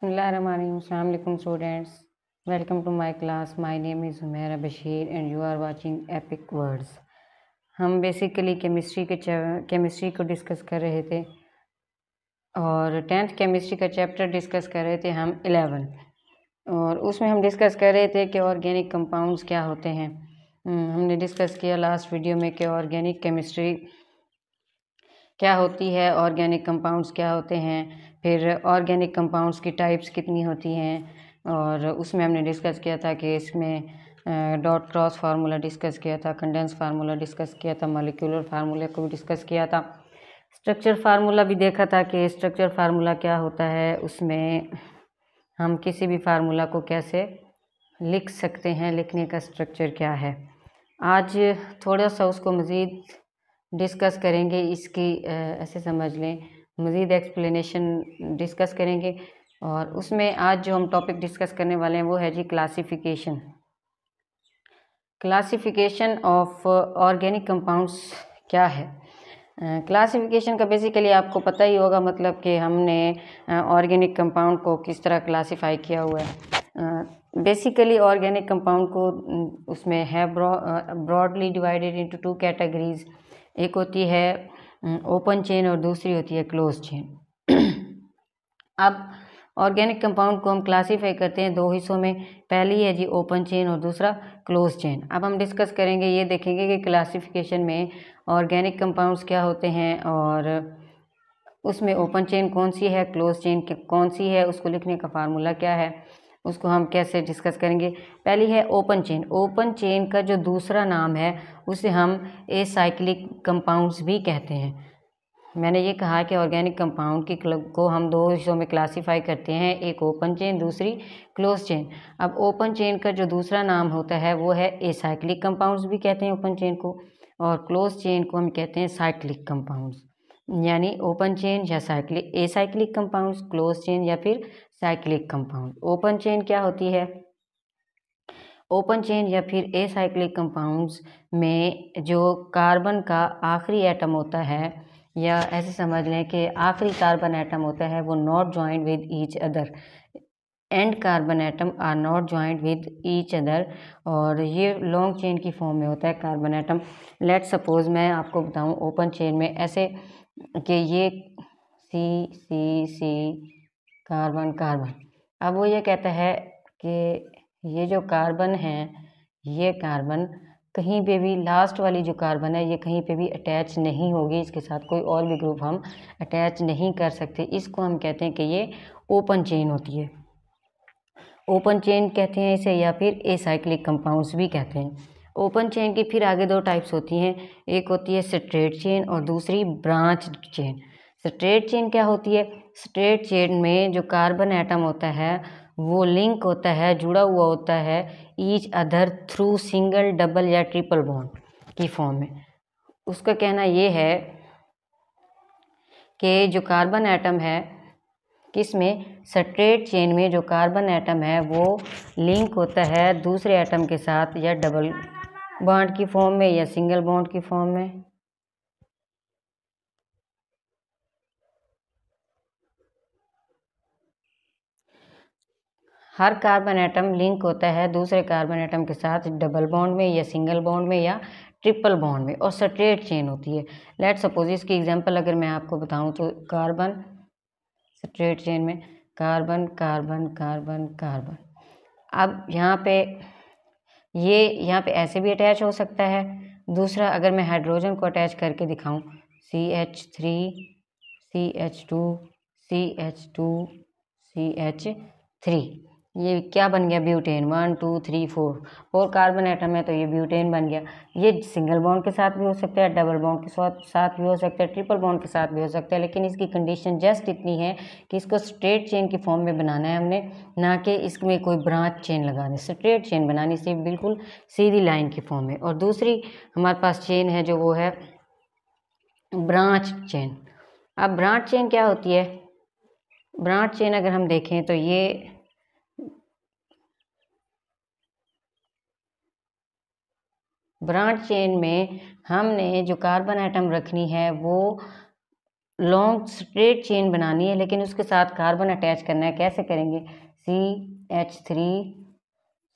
Bismillahirrahmanirrahim. Assalamu alaikum students. Welcome to my class. My name is Humaira Bashir and you are watching Epic Words. हम basically chemistry को discuss कर रहे थे और 10th chemistry का chapter discuss कर रहे थे हम 11 और उसमें हम डिस्कस कर रहे थे कि ऑर्गेनिक कंपाउंड्स क्या होते हैं। हमने डिस्कस किया लास्ट वीडियो में कि ऑर्गेनिक केमिस्ट्री क्या होती है, ऑर्गेनिक कंपाउंड्स क्या होते हैं, फिर ऑर्गेनिक कंपाउंड्स की टाइप्स कितनी होती हैं और उसमें हमने डिस्कस किया था कि इसमें डॉट क्रॉस फार्मूला डिस्कस किया था, कंडेंस फार्मूला डिस्कस किया था, मॉलिक्यूलर फार्मूला को भी डिस्कस किया था, स्ट्रक्चर फार्मूला भी देखा था कि स्ट्रक्चर फार्मूला क्या होता है, उसमें हम किसी भी फार्मूला को कैसे लिख सकते हैं, लिखने का स्ट्रक्चर क्या है। आज थोड़ा सा उसको मज़ीद डिस्कस करेंगे, इसकी ऐसे समझ लें मज़ीद एक्सप्लेनेशन डिस्कस करेंगे और उसमें आज जो हम टॉपिक डिस्कस करने वाले हैं वो है जी क्लासिफिकेशन ऑफ ऑर्गेनिक कंपाउंड्स क्या है। क्लासिफिकेशन का बेसिकली आपको पता ही होगा, मतलब कि हमने ऑर्गेनिक कंपाउंड को किस तरह क्लासिफाई किया हुआ है। बेसिकली ऑर्गेनिक कंपाउंड को उसमें है ब्रॉडली डिवाइडेड इनटू 2 कैटेगरीज। एक होती है ओपन चेन और दूसरी होती है क्लोज चेन। अब ऑर्गेनिक कंपाउंड को हम क्लासीफाई करते हैं 2 हिस्सों में, पहली है जी ओपन चेन और दूसरा क्लोज चेन। अब हम डिस्कस करेंगे, ये देखेंगे कि क्लासिफिकेशन में ऑर्गेनिक कंपाउंड्स क्या होते हैं और उसमें ओपन चेन कौन सी है, क्लोज चेन कौन सी है, उसको लिखने का फार्मूला क्या है, उसको हम कैसे डिस्कस करेंगे। पहली है ओपन चेन। ओपन चेन का जो दूसरा नाम है उसे हम एसाइक्लिक कंपाउंड्स भी कहते हैं। मैंने ये कहा कि ऑर्गेनिक कंपाउंड को हम 2 हिस्सों में क्लासीफाई करते हैं, एक ओपन चेन, दूसरी क्लोज चेन। अब ओपन चेन का जो दूसरा नाम होता है वो है एसाइक्लिक कंपाउंड्स भी कहते हैं ओपन चेन को, और क्लोज चेन को हम कहते हैं साइक्लिक कंपाउंड्स। यानी ओपन चेन या एसाइक्लिक कंपाउंड्स, क्लोज चेन या फिर साइक्लिक कंपाउंड। ओपन चेन क्या होती है? ओपन चेन या फिर एसाइक्लिक कंपाउंड्स में जो कार्बन का आखिरी एटम होता है, या ऐसे समझ लें कि आखिरी कार्बन एटम होता है, वो not joint with each other. And carbon atom are not joint with each other, और ये लॉन्ग चेन की फॉर्म में होता है कार्बन एटम। लेट सपोज मैं आपको बताऊं ओपन चेन में ऐसे कि ये सी सी सी कार्बन कार्बन। अब वो ये कहता है कि ये जो कार्बन है, ये कार्बन कहीं पे भी, लास्ट वाली जो कार्बन है ये कहीं पे भी अटैच नहीं होगी, इसके साथ कोई और भी ग्रुप हम अटैच नहीं कर सकते। इसको हम कहते हैं कि ये ओपन चेन होती है, ओपन चेन कहते हैं इसे, या फिर एसाइक्लिक कंपाउंड्स भी कहते हैं। ओपन चेन की फिर आगे 2 टाइप्स होती हैं, एक होती है स्ट्रेट चेन और दूसरी ब्रांच चेन। स्ट्रेट चेन क्या होती है? स्ट्रेट चेन में जो कार्बन एटम होता है वो लिंक होता है, जुड़ा हुआ होता है each other through single, double या ट्रिपल बॉन्ड की फॉर्म में। उसका कहना ये है कि जो कार्बन एटम है, किस में? स्ट्रेट चेन में जो कार्बन एटम है वो लिंक होता है दूसरे एटम के साथ, या डबल बॉन्ड की फॉर्म में या सिंगल बॉन्ड की फॉर्म में। हर कार्बन एटम लिंक होता है दूसरे कार्बन एटम के साथ डबल बॉन्ड में या सिंगल बॉन्ड में या ट्रिपल बॉन्ड में, और स्ट्रेट चेन होती है। लेट सपोज इसकी एग्जांपल अगर मैं आपको बताऊं तो कार्बन, स्ट्रेट चेन में कार्बन कार्बन कार्बन कार्बन। अब यहाँ पे ऐसे भी अटैच हो सकता है। दूसरा, अगर मैं हाइड्रोजन को अटैच करके दिखाऊं, CH3 CH2 CH2 CH3, ये क्या बन गया? ब्यूटेन। 1 2 3 4 कार्बन एटम है तो ये ब्यूटेन बन गया। ये सिंगल बॉन्ड के साथ भी हो सकता है, डबल बॉन्ड के साथ भी हो सकता है, ट्रिपल बॉन्ड के साथ भी हो सकता है, लेकिन इसकी कंडीशन जस्ट इतनी है कि इसको स्ट्रेट चेन की फॉर्म में बनाना है हमने, ना कि इसमें कोई ब्रांच चेन लगानी। स्ट्रेट चेन बनानी सिर्फ बिल्कुल सीधी लाइन की फॉर्म में। और दूसरी हमारे पास चेन है जो वो है ब्रांच चेन। अब ब्रांच चेन क्या होती है? ब्रांच चेन अगर हम देखें तो ये ब्रांच चेन में हमने जो कार्बन एटम रखनी है वो लॉन्ग स्ट्रेट चेन बनानी है, लेकिन उसके साथ कार्बन अटैच करना है। कैसे करेंगे? CH3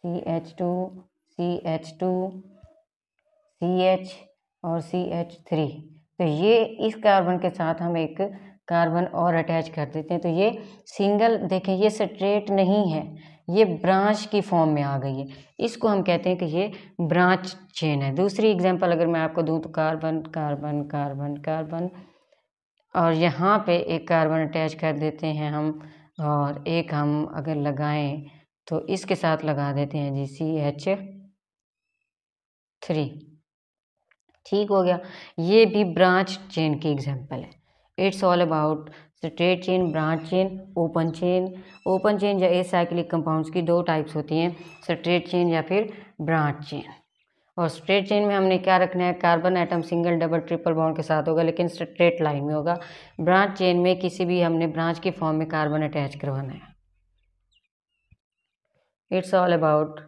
CH2 CH2 CH और CH3। तो ये इस कार्बन के साथ हम एक कार्बन और अटैच कर देते हैं। तो ये सिंगल, देखें ये स्ट्रेट नहीं है, ये ब्रांच की फॉर्म में आ गई है। इसको हम कहते हैं कि ये ब्रांच चेन है। दूसरी एग्जांपल अगर मैं आपको दूं तो कार्बन कार्बन कार्बन कार्बन, और यहाँ पे एक कार्बन अटैच कर देते हैं हम, और एक हम अगर लगाएं तो इसके साथ लगा देते हैं जी CH3। ठीक हो गया। ये भी ब्रांच चेन की एग्जांपल है। It's all about straight chain, branch chain, open chain. Open chain या एसाइक्लिक कंपाउंड्स की दो टाइप्स होती हैं, स्ट्रेट चेन या फिर ब्रांच चेन। और स्ट्रेट चेन में हमने क्या रखना है? Carbon atom single double triple bond के साथ होगा, लेकिन स्ट्रेट लाइन में होगा। ब्रांच चेन में किसी भी हमने ब्रांच की फॉर्म में कार्बन अटैच करवाना है। It's all about